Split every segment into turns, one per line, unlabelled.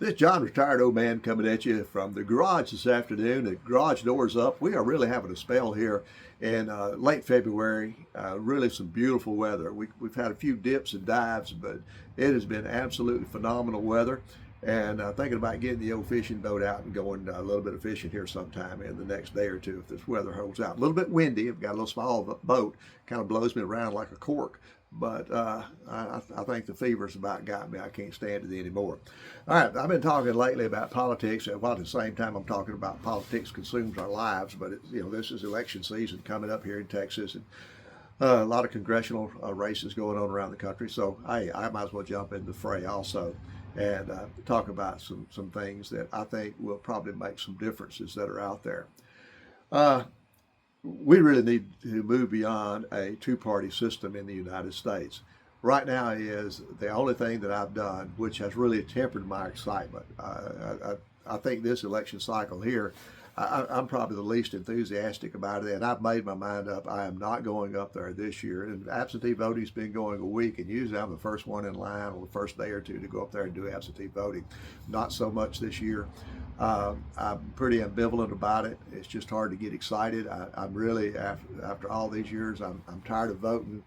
This John Retired Old Man coming at you from the garage this afternoon. The garage door's up. We are really having a spell here in late February. Really some beautiful weather. We've had a few dips and dives, but it has been absolutely phenomenal weather. And thinking about getting the old fishing boat out and going a little bit of fishing here sometime in the next day or two if this weather holds out. A little bit windy. I've got a little small boat, kind of blows me around like a cork. But I think the fever's about got me. I can't stand it anymore. All right, I've been talking lately about politics, while at the same time I'm talking about politics consumes our lives. But this is election season coming up here in Texas, and a lot of congressional races going on around the country. So I might as well jump in the fray also and talk about some things that I think will probably make some differences that are out there. Uh, we really need to move beyond a two-party system in the United States. Right now is the only thing that I've done which has really tempered my excitement. I think this election cycle here, I'm probably the least enthusiastic about it, and I've made my mind up. I am not going up there this year. And absentee voting's been going a week, and usually I'm the first one in line on the first day or two to go up there and do absentee voting. Not so much this year. I'm pretty ambivalent about it. It's just hard to get excited. I'm really, after all these years, I'm tired of voting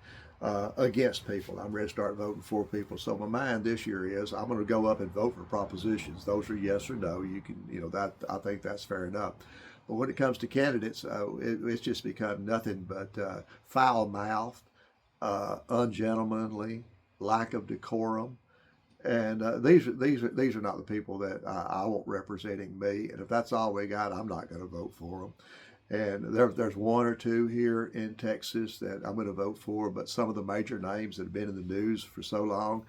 against people. I'm ready to start voting for people. So my mind this year is I'm going to go up and vote for propositions. Those are yes or no. You can, that I think that's fair enough. But when it comes to candidates, it's just become nothing but foul-mouthed, ungentlemanly, lack of decorum. And these are not the people that I want representing me. And if that's all we got, I'm not going to vote for them. And there's one or two here in Texas that I'm going to vote for, but some of the major names that have been in the news for so long,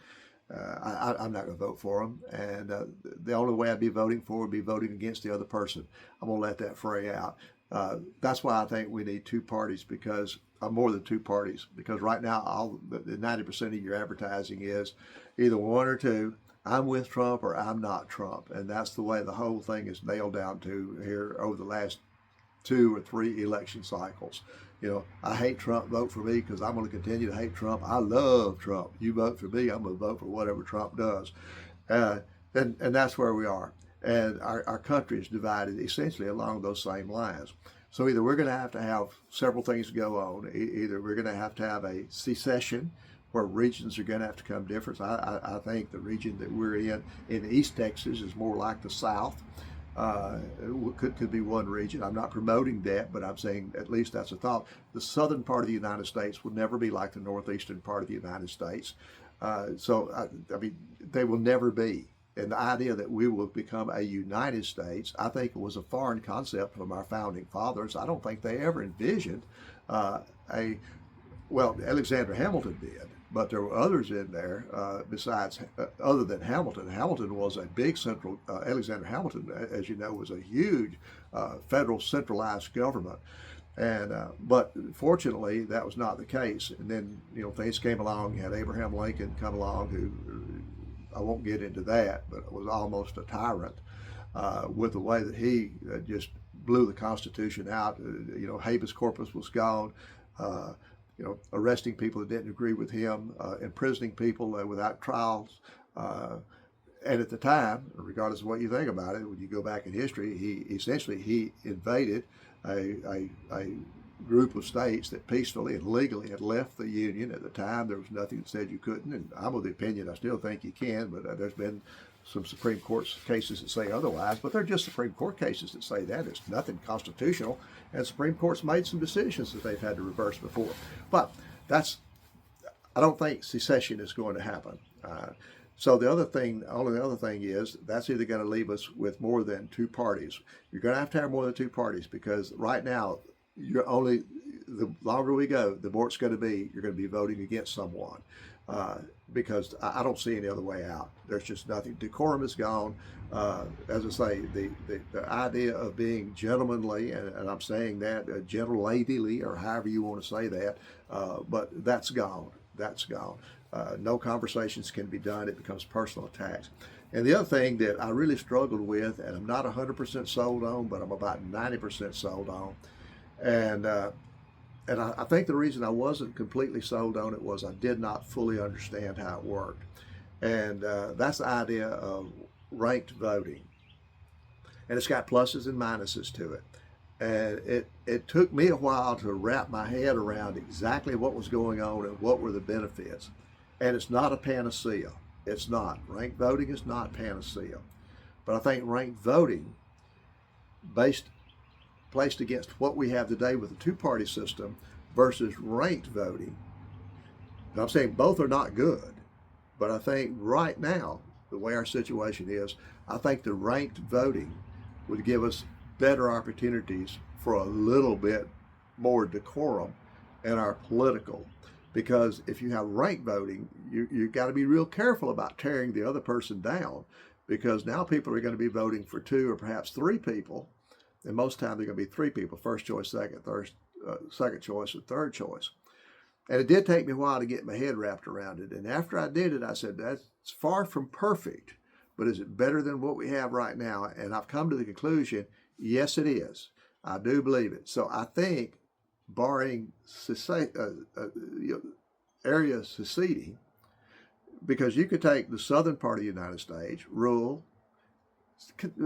I'm not going to vote for them. And the only way I'd be voting for would be voting against the other person. I'm going to let that fray out. That's why I think we need two parties, because more than two parties, because right now 90% of your advertising is either one or two. I'm with Trump or I'm not Trump, and that's the way the whole thing is nailed down to here over the last 2 or 3 election cycles. I hate Trump, vote for me because I'm going to continue to hate Trump. I love Trump. You vote for me, I'm going to vote for whatever Trump does. And that's where we are. And our country is divided essentially along those same lines. So either we're going to have several things go on. Either we're going to have a secession where regions are going to have to come different. I think the region that we're in East Texas is more like the South. Could be one region. I'm not promoting that, but I'm saying at least that's a thought. The southern part of the United States will never be like the northeastern part of the United States. So they will never be. And the idea that we will become a United States, I think, was a foreign concept from our founding fathers. I don't think they ever envisioned Alexander Hamilton did, but there were others in there besides, other than Hamilton. Hamilton was a big Alexander Hamilton, as you know, was a huge federal centralized government. And but fortunately, that was not the case. And then things came along. You had Abraham Lincoln come along, who I won't get into that, but was almost a tyrant with the way that he just blew the Constitution out. Habeas corpus was gone. Arresting people that didn't agree with him, imprisoning people without trials. And at the time, regardless of what you think about it, when you go back in history, he invaded a group of states that peacefully and legally had left the Union. At the time, there was nothing that said you couldn't, and I'm of the opinion I still think you can, but there's been some Supreme Court cases that say otherwise, but they're just Supreme Court cases that say that. It's nothing constitutional, and Supreme Court's made some decisions that they've had to reverse before. But I don't think secession is going to happen. So the other thing is that's either going to leave us with more than two parties. You're going to have more than two parties, because right now the longer we go, the more it's going to be, you're going to be voting against someone. Because I don't see any other way out. There's just nothing. Decorum is gone. As I say, the idea of being gentlemanly, and I'm saying that gentle-ladyly, or however you want to say that, but that's gone. That's gone. No conversations can be done. It becomes personal attacks. And the other thing that I really struggled with, and I'm not 100% sold on, but I'm about 90% sold on, and I think the reason I wasn't completely sold on it was I did not fully understand how it worked. And that's the idea of ranked voting, and it's got pluses and minuses to it. And it took me a while to wrap my head around exactly what was going on and what were the benefits. And it's not a panacea. It's not. Ranked voting is not panacea. But I think ranked voting, placed against what we have today with the two-party system versus ranked voting, and I'm saying both are not good, but I think right now, the way our situation is, I think the ranked voting would give us better opportunities for a little bit more decorum in our political. Because if you have ranked voting, you got to be real careful about tearing the other person down, because now people are going to be voting for two or perhaps three people, and most times they're going to be three people: first choice, second choice, and third choice. And it did take me a while to get my head wrapped around it. And after I did it, I said, that's far from perfect, but is it better than what we have right now? And I've come to the conclusion, yes, it is. I do believe it. So I think, barring areas seceding, because you could take the southern part of the United States, rural,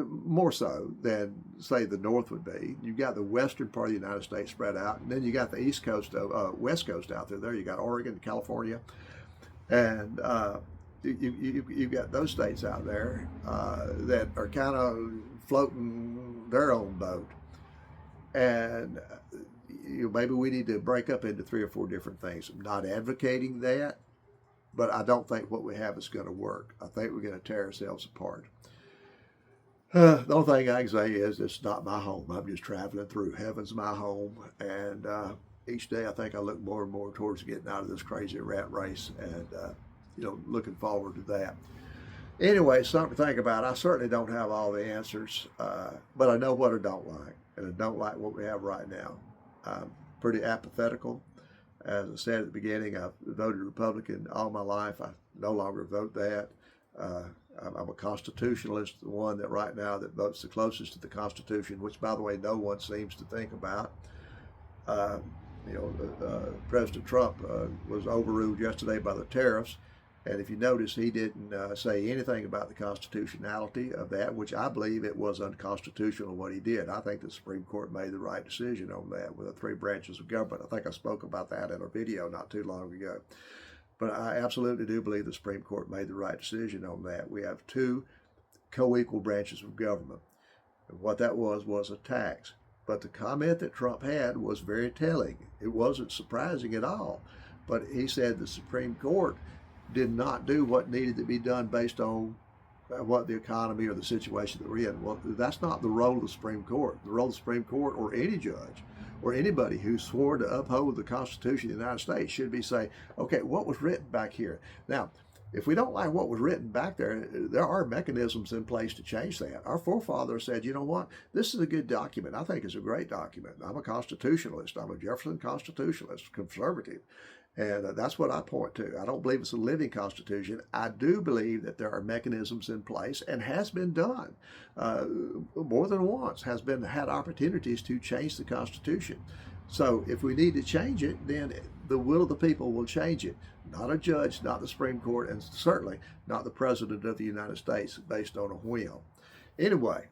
more so than, say, the north would be. You've got the western part of the United States spread out, and then you got the east coast of west coast out there. There you got Oregon, California, and you've got those states out there that are kind of floating their own boat. And maybe we need to break up into 3 or 4 different things. I'm not advocating that, but I don't think what we have is going to work. I think we're going to tear ourselves apart. The only thing I can say is it's not my home. I'm just traveling through. Heaven's my home. And each day I think I look more and more towards getting out of this crazy rat race, and, looking forward to that. Anyway, something to think about. I certainly don't have all the answers, but I know what I don't like. And I don't like what we have right now. I'm pretty apathetical. As I said at the beginning, I've voted Republican all my life. I no longer vote that. I'm a constitutionalist, the one that right now that votes the closest to the Constitution, which, by the way, no one seems to think about. President Trump was overruled yesterday by the tariffs, and if you notice, he didn't say anything about the constitutionality of that, which I believe it was unconstitutional what he did. I think the Supreme Court made the right decision on that with the 3 branches of government. I think I spoke about that in a video not too long ago. But I absolutely do believe the Supreme Court made the right decision on that. We have 2 co-equal branches of government. And what that was a tax. But the comment that Trump had was very telling. It wasn't surprising at all. But he said the Supreme Court did not do what needed to be done based on what the economy or the situation that we're in. Well, that's not the role of the Supreme Court. The role of the Supreme Court, or any judge, or anybody who's sworn to uphold the Constitution of the United States, should be saying, okay, what was written back here? Now, if we don't like what was written back there, there are mechanisms in place to change that. Our forefathers said, you know what, this is a good document. I think it's a great document. I'm a constitutionalist. I'm a Jefferson constitutionalist, conservative. And that's what I point to. I don't believe it's a living constitution. I do believe that there are mechanisms in place, and has been done more than once, had opportunities to change the Constitution. So if we need to change it, then the will of the people will change it. Not a judge, not the Supreme Court, and certainly not the President of the United States based on a whim. Anyway,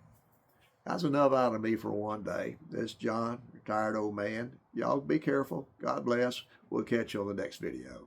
that's enough out of me for one day. This is John, retired old man. Y'all be careful. God bless. We'll catch you on the next video.